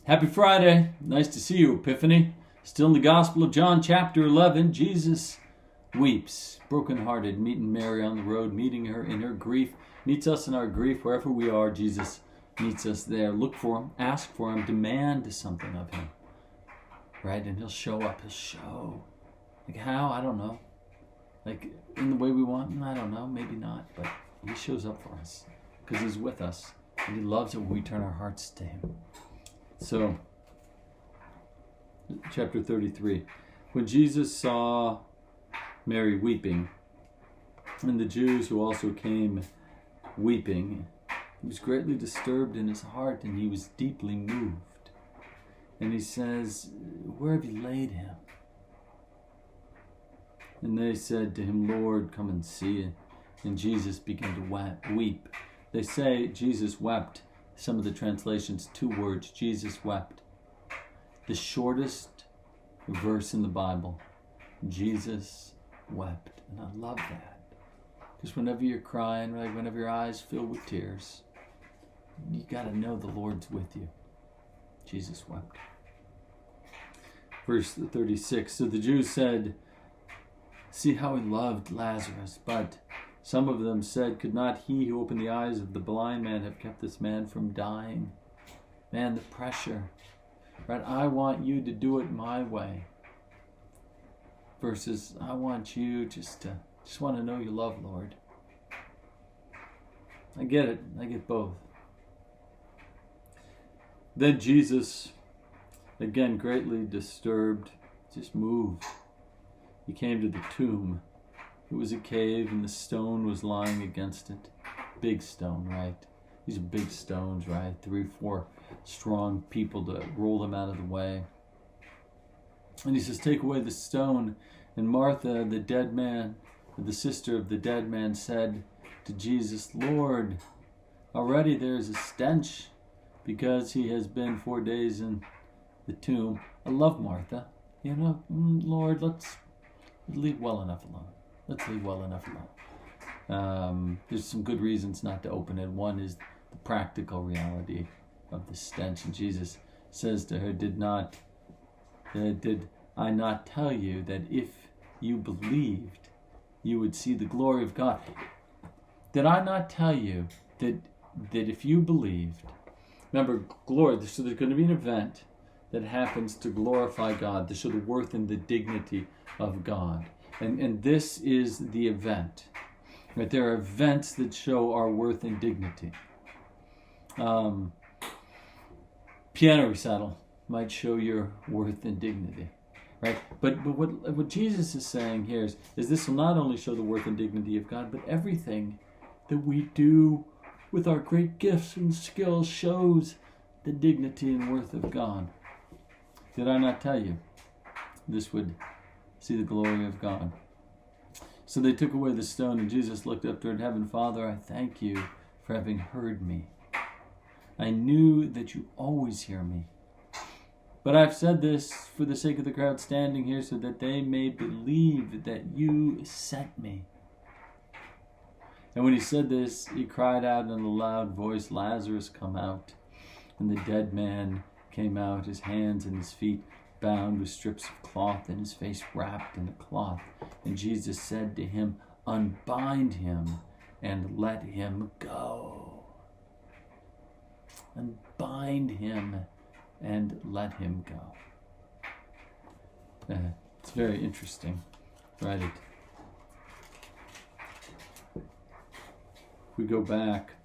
Happy Friday. Nice to see you, Epiphany. Still in the Gospel of John, chapter 11. Jesus weeps, brokenhearted, meeting Mary on the road, meeting her in her grief. Meets us in our grief wherever we are. Jesus meets us there. Look for him, ask for him, demand something of him. Right? And he'll show up. He'll show. Like how? I don't know. Like in the way we want? I don't know. Maybe not. But he shows up for us because he's with us. And he loves it when we turn our hearts to him. So, chapter 33. When Jesus saw Mary weeping, and the Jews who also came weeping, he was greatly disturbed in his heart, and he was deeply moved. And he says, "Where have you laid him?" And they said to him, "Lord, come and see." And Jesus began to weep. They say Jesus wept. Some of the translations, 2 words, Jesus wept. The shortest verse in the Bible, Jesus wept. And I love that. Because whenever you're crying, right, whenever your eyes fill with tears, you got to know the Lord's with you. Jesus wept. Verse 36, so the Jews said, "See how he loved Lazarus." But some of them said, "Could not he who opened the eyes of the blind man have kept this man from dying?" Man, the pressure. Right? I want you to do it my way. Versus, I want you just want to know you love, Lord. I get it. I get both. Then Jesus, again greatly disturbed, just moved. He came to the tomb. It was a cave and the stone was lying against it. Big stone, right? These are big stones, right? 3 or 4 strong people to roll them out of the way. And he says, "Take away the stone." And Martha, the dead man, the sister of the dead man, said to Jesus, "Lord, already there is a stench because he has been 4 days in the tomb." I love Martha. Lord, let's leave well enough alone. Let's leave well enough alone. There's some good reasons not to open it. One is the practical reality of the stench. And Jesus says to her, did I not tell you that if you believed, you would see the glory of God? Did I not tell you that if you believed, remember, glory, so there's going to be an event that happens to glorify God, to show the worth and the dignity of God. And this is the event. Right? There are events that show our worth and dignity. Piano recital might show your worth and dignity. Right? But what Jesus is saying here is this will not only show the worth and dignity of God, but everything that we do with our great gifts and skills shows the dignity and worth of God. Did I not tell you this would see the glory of God? So they took away the stone, and Jesus looked up toward heaven. "Father, I thank you for having heard me. I knew that you always hear me. But I've said this for the sake of the crowd standing here, so that they may believe that you sent me." And when he said this, he cried out in a loud voice, "Lazarus, come out." And the dead man came out, his hands and his feet bound with strips of cloth, and his face wrapped in a cloth. And Jesus said to him, "Unbind him and let him go." Unbind him and let him go. It's very interesting, right? If we go back,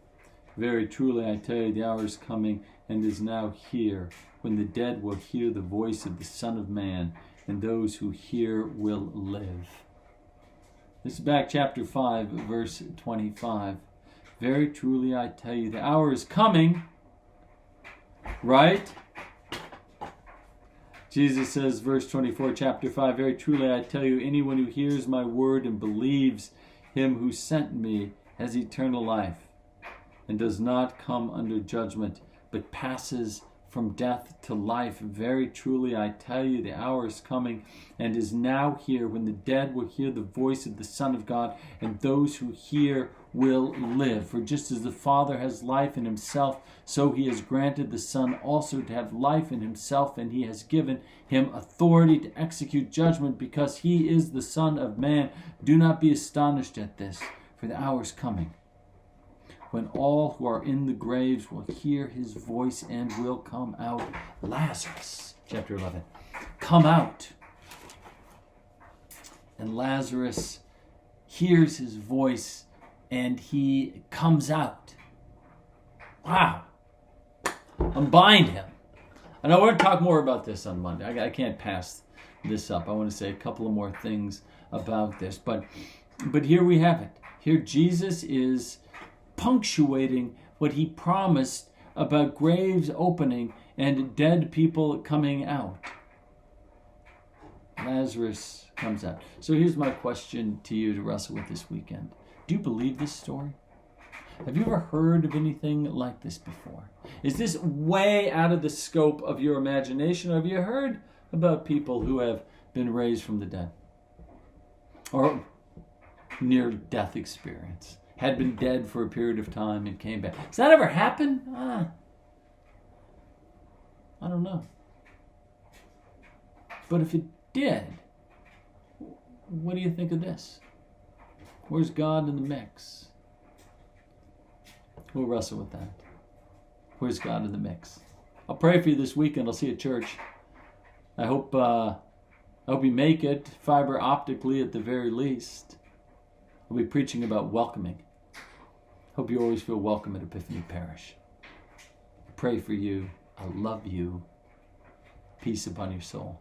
"Very truly I tell you, the hour is coming and is now here, when the dead will hear the voice of the Son of Man, and those who hear will live." This is back chapter 5, verse 25. "Very truly I tell you, the hour is coming," right? Jesus says, verse 24, chapter 5, "Very truly I tell you, anyone who hears my word and believes him who sent me has eternal life, and does not come under judgment, but passes from death to life. Very truly, I tell you, the hour is coming and is now here when the dead will hear the voice of the Son of God, and those who hear will live. For just as the Father has life in himself, so he has granted the Son also to have life in himself, and he has given him authority to execute judgment, because he is the Son of Man. Do not be astonished at this, for the hour is coming when all who are in the graves will hear his voice and will come out. Lazarus, chapter 11, come out. And Lazarus hears his voice and he comes out. Wow. Unbind him. And I want to talk more about this on Monday. I can't pass this up. I want to say a couple of more things about this. But here we have it. Here Jesus is punctuating what he promised about graves opening and dead people coming out. Lazarus comes out. So here's my question to you to wrestle with this weekend. Do you believe this story? Have you ever heard of anything like this before? Is this way out of the scope of your imagination, or have you heard about people who have been raised from the dead? Or near-death experience? Had been dead for a period of time and came back. Does that ever happen? I don't know. But if it did, what do you think of this? Where's God in the mix? We'll wrestle with that. Where's God in the mix? I'll pray for you this weekend. I'll see you at church. I hope you make it fiber optically at the very least. I'll be preaching about welcoming. Hope you always feel welcome at Epiphany Parish. I pray for you. I love you. Peace upon your soul.